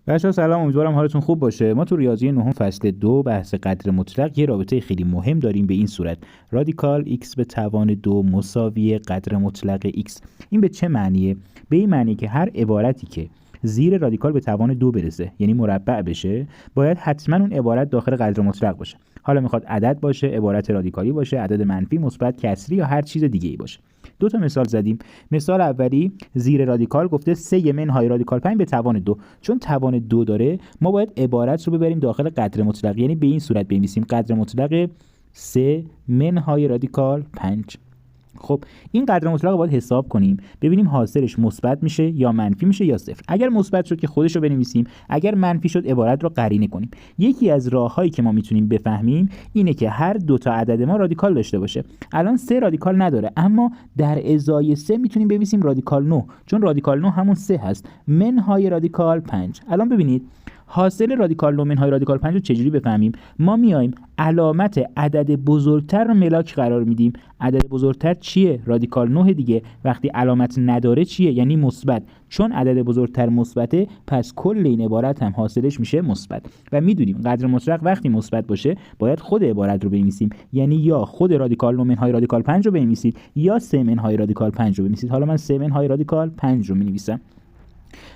بچه‌ها سلام، امیدوارم حالتون خوب باشه. ما تو ریاضی نهم فصل 2 بحث قدر مطلق یه رابطه خیلی مهم داریم به این صورت: رادیکال x به توان 2 مساوی قدر مطلق x. این به چه معنیه؟ به این معنی که هر عبارتی که زیر رادیکال به توان 2 برسه، یعنی مربع بشه، باید حتما اون عبارت داخل قدر مطلق باشه. حالا میخواد عدد باشه، عبارت رادیکالی باشه، عدد منفی، مثبت، کسری یا هر چیز دیگه‌ای باشه. دو تا مثال زدیم. مثال اولی زیر رادیکال گفته 3 منهای رادیکال 5 به توان 2. چون توان 2 داره، ما باید عبارت رو ببریم داخل قدر مطلق، یعنی به این صورت بنویسیم قدر مطلق 3 منهای رادیکال 5. خب این قدر مطلق رو باید حساب کنیم، ببینیم حاصلش مثبت میشه یا منفی میشه یا صفر. اگر مثبت شد که خودش رو بنویسیم، اگر منفی شد عبارت رو قرینه کنیم. یکی از راههایی که ما میتونیم بفهمیم اینه که هر دو تا عدد ما رادیکال داشته باشه. الان 3 رادیکال نداره، اما در ازای 3 میتونیم بنویسیم رادیکال 9، چون رادیکال 9 همون 3 هست منهای رادیکال 5. الان ببینید حاصل رادیکال 9 منهای رادیکال 5 رو چجوری بفهمیم؟ ما میایم علامت عدد بزرگتر رو ملاک قرار میدیم. عدد بزرگتر چیه؟ رادیکال 9 دیگه. وقتی علامت نداره چیه؟ یعنی مثبت. چون عدد بزرگتر مثبته، پس کل این عبارت هم حاصلش میشه مثبت. و میدونیم قدر مطلق وقتی مثبت باشه باید خود عبارت رو بنویسیم، یعنی یا خود رادیکال 9 منهای رادیکال 5 رو بنویسید یا 3 منهای رادیکال 5 رو بنویسید. حالا من 3 منهای رادیکال 5 رو مینویسم.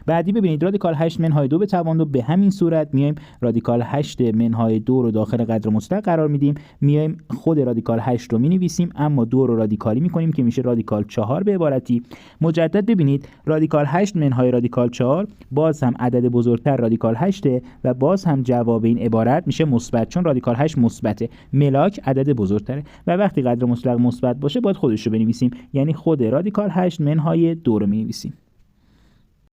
بعدی ببینید رادیکال 8 منهای 2 به توان 2. به همین صورت میایم رادیکال 8 منهای 2 رو داخل قدر مطلق قرار میدیم، میایم خود رادیکال 8 رو مینویسیم، اما 2 رو رادیکالی میکنیم که میشه رادیکال 4 به عبارتی. مجدد ببینید رادیکال 8 منهای رادیکال 4 باز هم عدد بزرگتر رادیکال 8 و باز هم جواب این عبارت میشه مثبت، چون رادیکال 8 مثبته، ملاک عدد بزرگتره و وقتی قدر مطلق مثبت باشه باید خودش رو بنویسیم، یعنی خود رادیکال 8 منهای 2 رو مینویسیم.